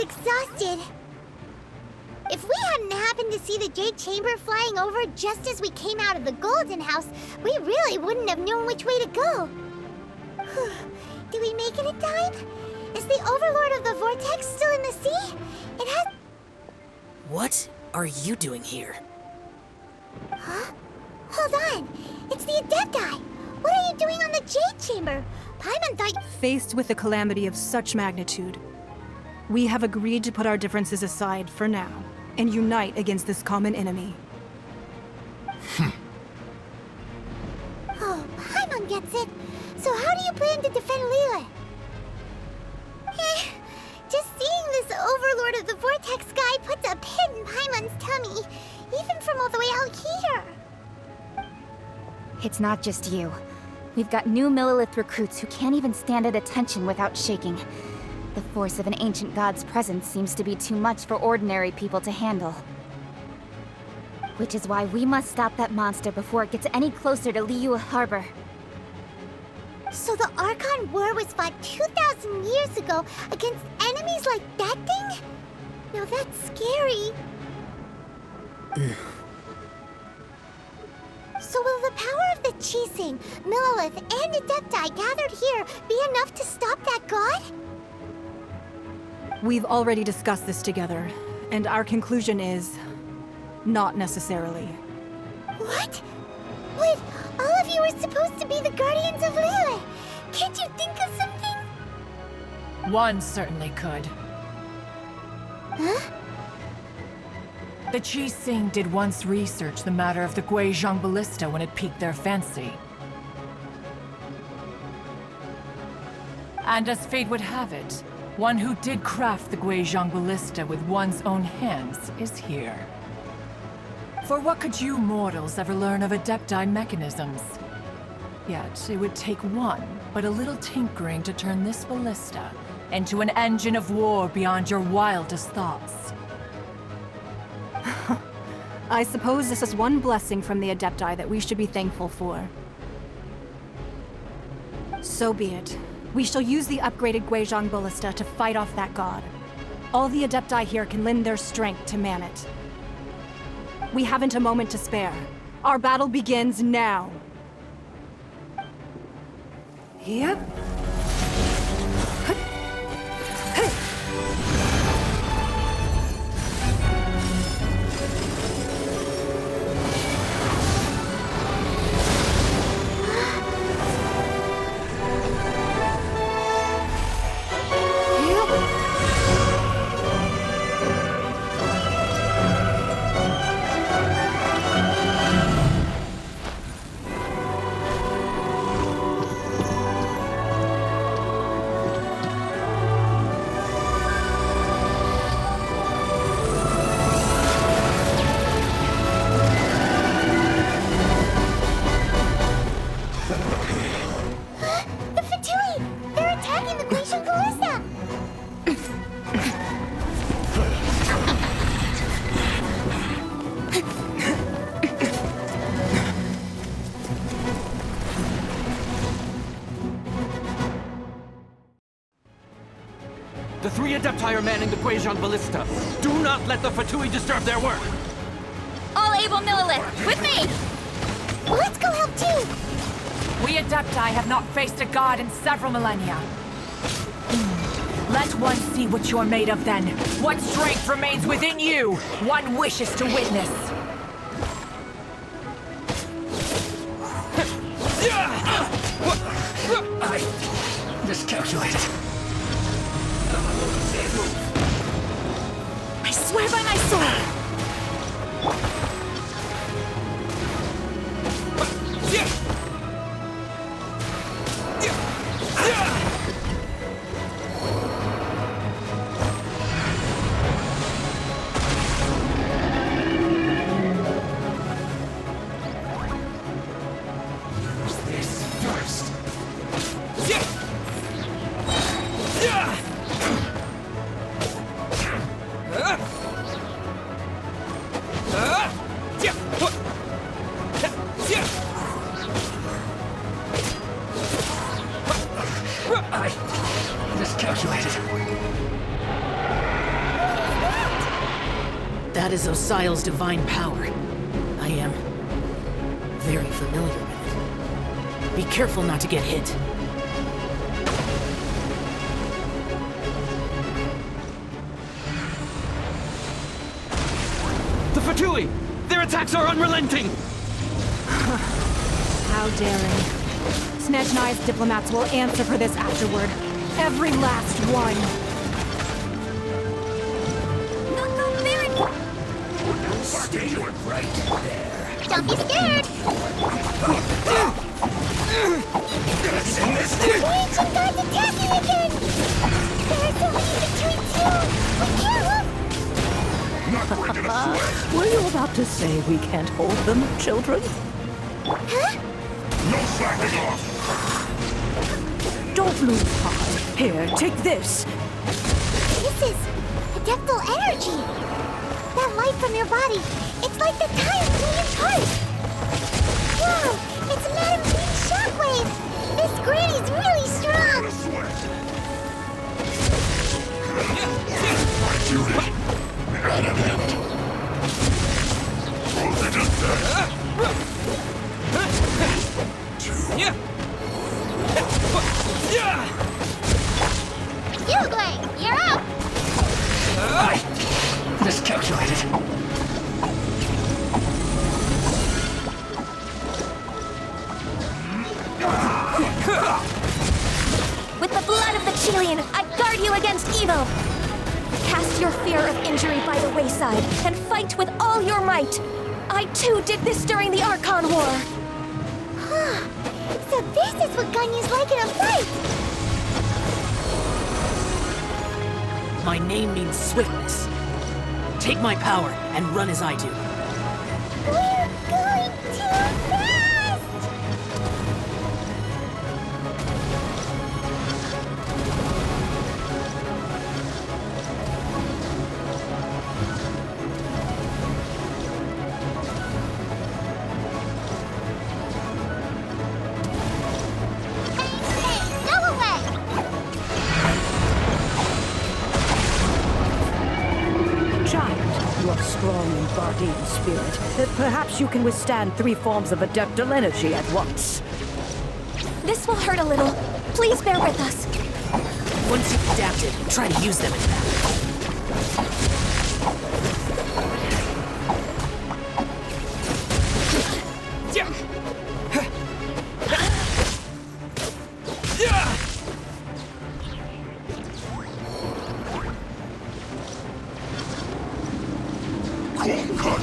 exhausted. If we hadn't happened to see the Jade Chamber flying over just as we came out of the Golden House, we really wouldn't have known which way to go. Did we make it in time? Is the Overlord of the Vortex still in the sea? It has... What are you doing here? Huh? Hold on. It's the Adepti. What are you doing on the Jade Chamber? Paimon thought... Faced with a calamity of such magnitude, we have agreed to put our differences aside for now and unite against this common enemy. Oh, Paimon gets it. So how do you plan to defend Liyue? Just seeing this Overlord of the Vortex guy puts a pit in Paimon's tummy, even from all the way out here. It's not just you. We've got new Millelith recruits who can't even stand at attention without shaking. The force of an ancient god's presence seems to be too much for ordinary people to handle. Which is why we must stop that monster before it gets any closer to Liyue Harbor. So the Archon War was fought 2,000 years ago against enemies like that thing? Now that's scary. So will the power of the Chising, Millelith, and Adepti gathered here be enough to stop that god? We've already discussed this together, and our conclusion is... not necessarily. What? Wait, all of you are supposed to be the Guardians of Liyue. Can't you think of something? One certainly could. Huh? The Chising did once research the matter of the Guizhong Ballista when it piqued their fancy. And as fate would have it, one who did craft the Guizhong Ballista with one's own hands is here. For what could you mortals ever learn of Adepti mechanisms? Yet, it would take one, but a little tinkering to turn this ballista into an engine of war beyond your wildest thoughts. I suppose this is one blessing from the Adepti that we should be thankful for. So be it. We shall use the upgraded Guizhong Ballista to fight off that god. All the Adepti here can lend their strength to man it. We haven't a moment to spare. Our battle begins now. Yep. The three Adepti are manning the Guizhong Ballista. Do not let the Fatui disturb their work! All able Millelith, with me! Let's go help too! We Adepti have not faced a god in several millennia. Let one see what you're made of then. What strength remains within you, one wishes to witness. I miscalculated. I swear by my sword! That is Osial's divine power. I am very familiar with it. Be careful not to get hit. The Fatui! Their attacks are unrelenting! How daring. Snezhnai's diplomats will answer for this afterward. Every last one. Stay right there. Don't be scared! The ancient god's attacking again! There are so many Fatui too! We can't look! Not going to sweat. Were you about to say we can't hold them, children? Huh? No slacking off. Don't lose heart. Here, take this. This is adeptal energy! That light from your body, it's like the time being apart! Wow, it's Madame Bean's shockwave! This granny's really strong! Sweat. My duty at an end. Hold it at that. Yugling, you're up! I miscalculated. With the blood of the Chilian, I guard you against evil! Cast your fear of injury by the wayside, and fight with all your might! I too did this during the Archon War! So this is what Ganyu's like in a fight! My name means swiftness. Take my power and run as I do. We're going too fast! Hey, go away! Child, you are strong in body and spirit. Perhaps you can withstand 3 forms of adeptal energy at once. This will hurt a little. Please bear with us. Once you've adapted, try to use them in battle. Cold cut.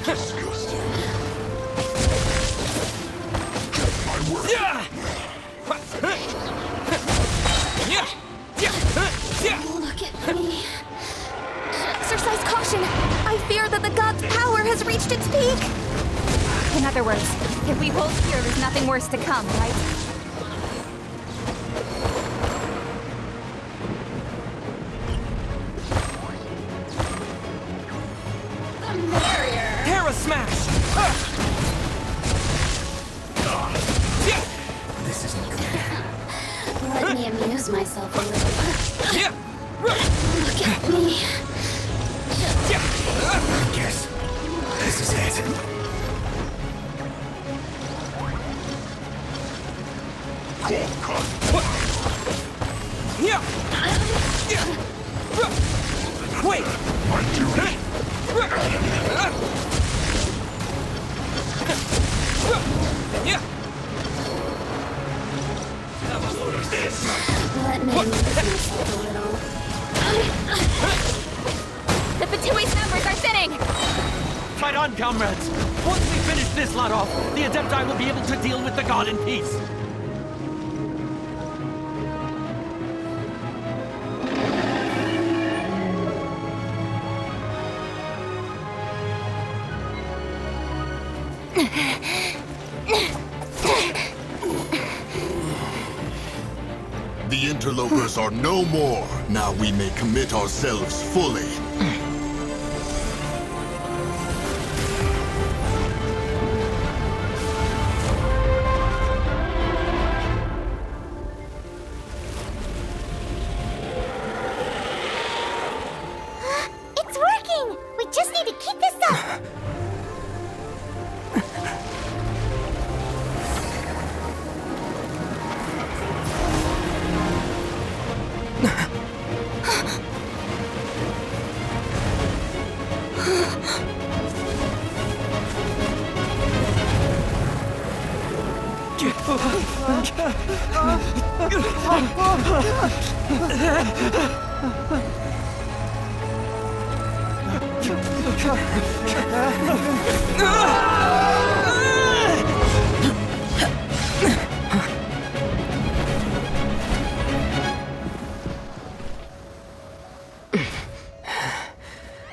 Disgusting. My work. Look at me. Exercise caution. I fear that the god's power has reached its peak. In other words, if we hold here, there's nothing worse to come, right? Terra Smash! This isn't good. Let me amuse myself a little. Look at me. I guess this is it. Cold cut. Wait! My duty. Let me amuse myself a little. The Fatui's numbers are thinning! Fight on, comrades! Once we finish this lot off, the Adepti will be able to deal with the god in peace! The interlopers are no more. Now we may commit ourselves fully.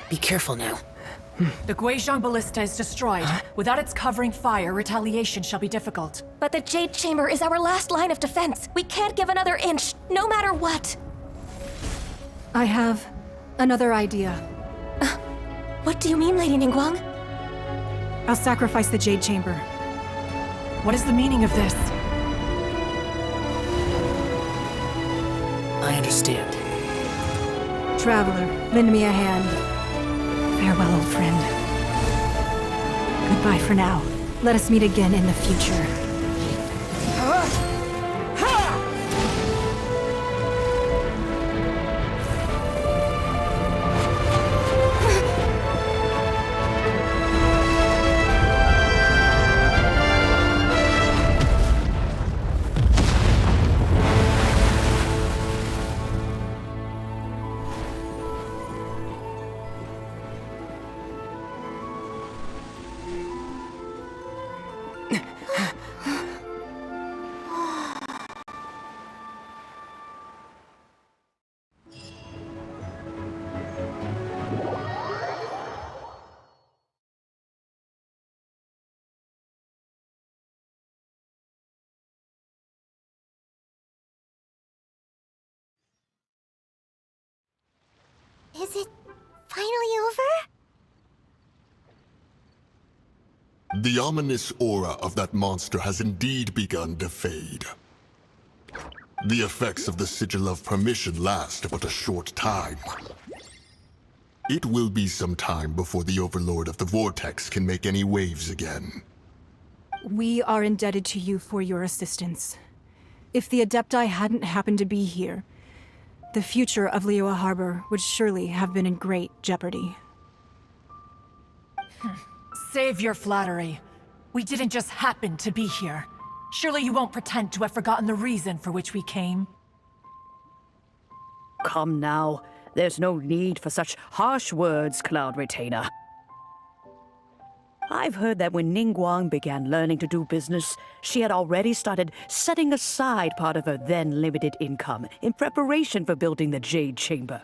Be careful now. The Guizhong Ballista is destroyed. Without its covering fire, retaliation shall be difficult. But the Jade Chamber is our last line of defense. We can't give another inch, no matter what. I have another idea. What do you mean, Lady Ningguang? I'll sacrifice the Jade Chamber. What is the meaning of this? I understand. Traveler, lend me a hand. Farewell, old friend. Goodbye for now. Let us meet again in the future. Is it finally over? The ominous aura of that monster has indeed begun to fade. The effects of the Sigil of Permission last but a short time. It will be some time before the Overlord of the Vortex can make any waves again. We are indebted to you for your assistance. If the Adepti hadn't happened to be here, the future of Liyue Harbor would surely have been in great jeopardy. Save your flattery. We didn't just happen to be here. Surely you won't pretend to have forgotten the reason for which we came. Come now. There's no need for such harsh words, Cloud Retainer. I've heard that when Ningguang began learning to do business, she had already started setting aside part of her then limited income in preparation for building the Jade Chamber.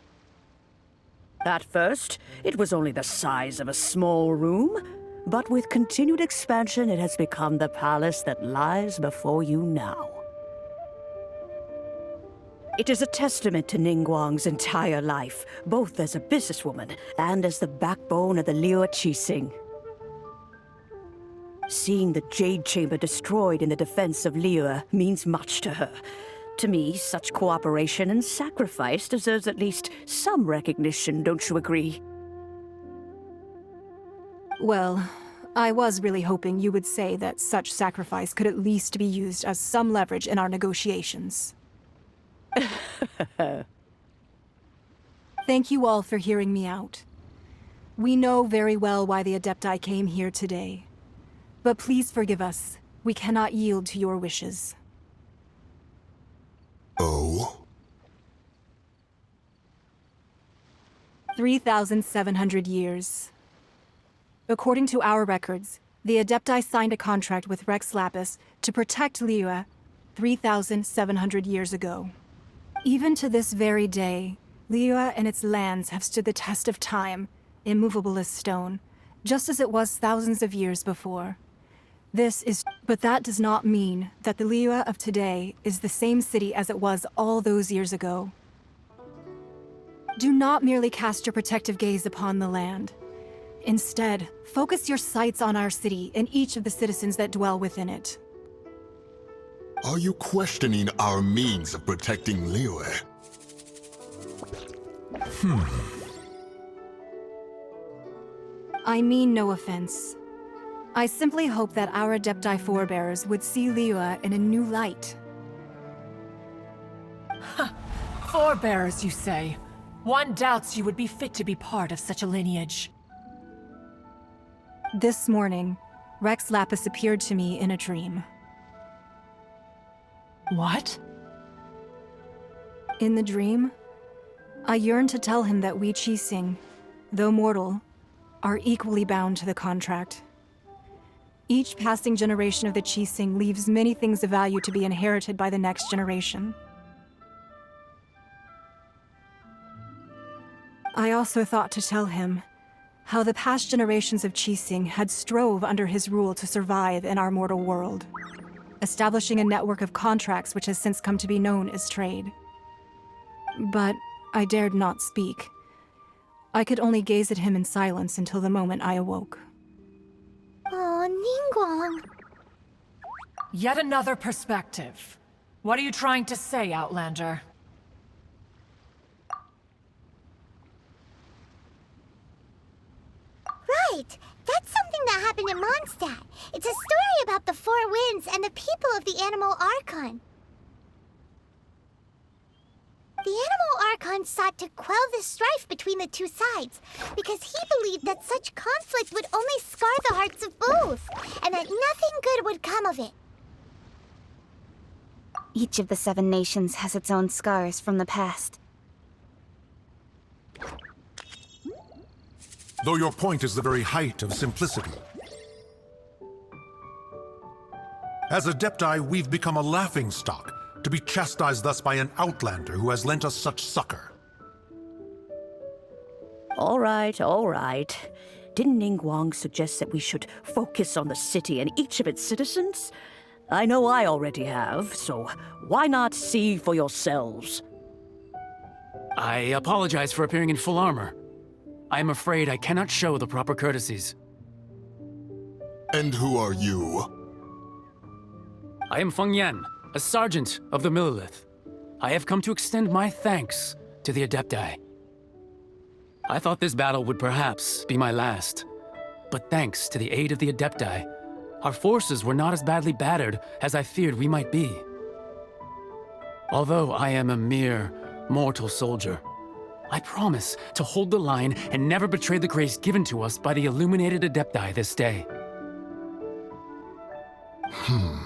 At first, it was only the size of a small room, but with continued expansion, it has become the palace that lies before you now. It is a testament to Ningguang's entire life, both as a businesswoman and as the backbone of the Liyue Qixing. Seeing the Jade Chamber destroyed in the defense of Liyue means much to her. To me, such cooperation and sacrifice deserves at least some recognition, don't you agree? Well, I was really hoping you would say that such sacrifice could at least be used as some leverage in our negotiations. Thank you all for hearing me out. We know very well why the Adepti came here today. But please forgive us. We cannot yield to your wishes. Oh? 3,700 years. According to our records, the Adepti signed a contract with Rex Lapis to protect Liyue 3,700 years ago. Even to this very day, Liyue and its lands have stood the test of time, immovable as stone, just as it was thousands of years before. But that does not mean that the Liyue of today is the same city as it was all those years ago. Do not merely cast your protective gaze upon the land. Instead, focus your sights on our city and each of the citizens that dwell within it. Are you questioning our means of protecting Liyue? I mean no offense. I simply hope that our Adepti forebears would see Liyue in a new light. Forebears, you say? One doubts you would be fit to be part of such a lineage. This morning, Rex Lapis appeared to me in a dream. What? In the dream, I yearned to tell him that we Qixing, though mortal, are equally bound to the contract. Each passing generation of the Qixing leaves many things of value to be inherited by the next generation. I also thought to tell him how the past generations of Qixing had strove under his rule to survive in our mortal world, establishing a network of contracts which has since come to be known as trade. But I dared not speak. I could only gaze at him in silence until the moment I awoke. Oh, Ningguang. Yet another perspective. What are you trying to say, Outlander? Right! That's something that happened in Mondstadt. It's a story about the Four Winds and the people of the Animal Archon. The Animal Archon sought to quell the strife between the two sides, because he believed that such conflict would only scar the hearts of both, and that nothing good would come of it. Each of the 7 nations has its own scars from the past. Though your point is the very height of simplicity. As Adepti, we've become a laughingstock, to be chastised thus by an outlander who has lent us such succor. All right, all right. Didn't Ningguang suggest that we should focus on the city and each of its citizens? I know I already have, so why not see for yourselves? I apologize for appearing in full armor. I am afraid I cannot show the proper courtesies. And who are you? I am Feng Yan, a sergeant of the Millilith. I have come to extend my thanks to the Adepti. I thought this battle would perhaps be my last, but thanks to the aid of the Adepti, our forces were not as badly battered as I feared we might be. Although I am a mere mortal soldier, I promise to hold the line and never betray the grace given to us by the illuminated Adepti this day. Huh?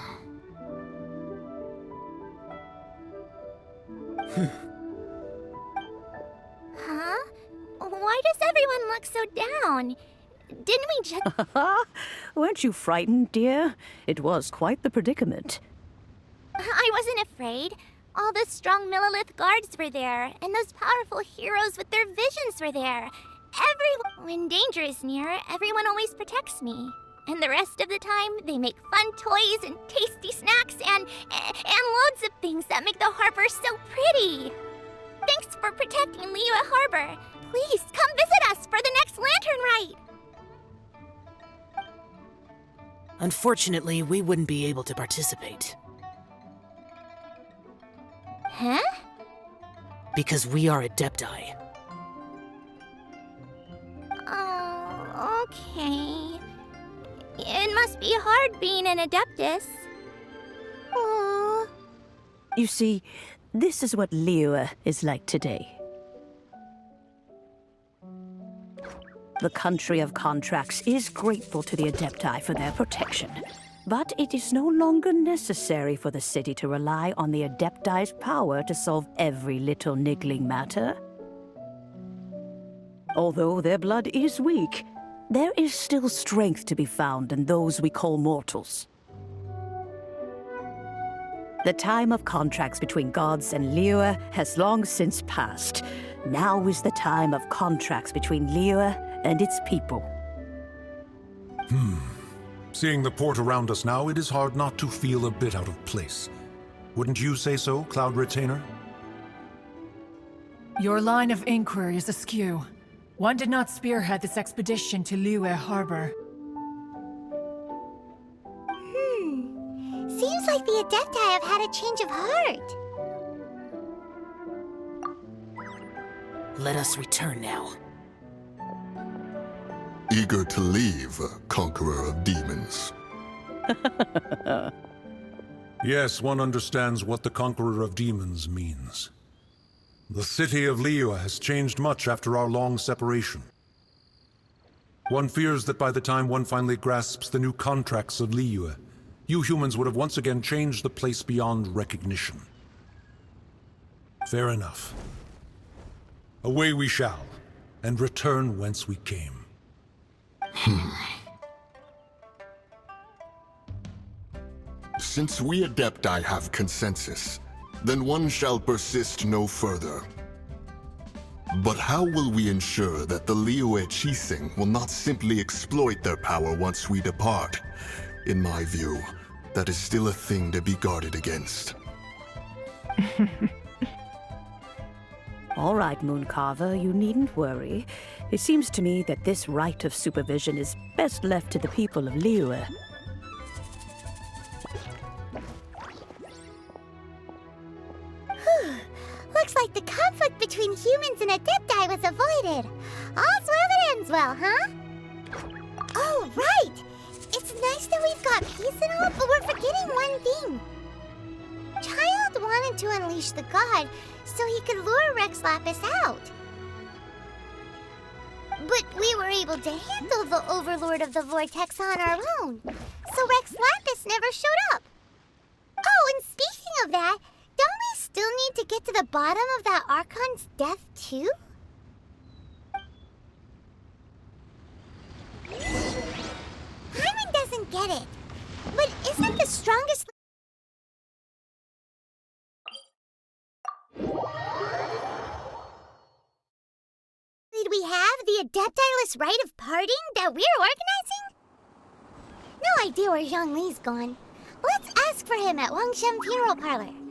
Why does everyone look so down? Didn't we just... Weren't you frightened, dear? It was quite the predicament. I wasn't afraid. All the strong Millilith guards were there, and those powerful heroes with their visions were there. When danger is near, everyone always protects me. And the rest of the time, they make fun toys and tasty snacks and loads of things that make the harbor so pretty. Thanks for protecting Liyue Harbor. Please, come visit us for the next lantern rite. Unfortunately, we wouldn't be able to participate. Huh? Because we are Adepti. Oh, okay. It must be hard being an Adeptus. Aww. You see, this is what Liyue is like today. The country of contracts is grateful to the Adepti for their protection. But it is no longer necessary for the city to rely on the Adepti's power to solve every little niggling matter. Although their blood is weak, there is still strength to be found in those we call mortals. The time of contracts between gods and Liyue has long since passed. Now is the time of contracts between Liyue and its people. Seeing the port around us now, it is hard not to feel a bit out of place. Wouldn't you say so, Cloud Retainer? Your line of inquiry is askew. One did not spearhead this expedition to Liyue Harbor. Seems like the Adepti have had a change of heart. Let us return now. Eager to leave, Conqueror of Demons. Yes, one understands what the Conqueror of Demons means. The city of Liyue has changed much after our long separation. One fears that by the time one finally grasps the new contracts of Liyue, you humans would have once again changed the place beyond recognition. Fair enough. Away we shall, and return whence we came. Since we Adepti have consensus, then one shall persist no further. But how will we ensure that the Liyue Qixing will not simply exploit their power once we depart? In my view, that is still a thing to be guarded against. All right, Mooncarver, you needn't worry. It seems to me that this right of supervision is best left to the people of Liyue. Looks like the conflict between humans and Adepti was avoided. All's well that ends well, huh? Oh, right! It's nice that we've got peace and all, but we're forgetting one thing. Child wanted to unleash the god so he could lure Rex Lapis out. But we were able to handle the Overlord of the Vortex on our own, so Rex Lapis never showed up. Oh, and speaking of that, don't we still need to get to the bottom of that Archon's death, too? Hyman doesn't get it. But isn't the strongest... Did we have the Adepti-less rite of parting that we're organizing? No idea where Zhongli's gone. Let's ask for him at Wangshen Funeral Parlor.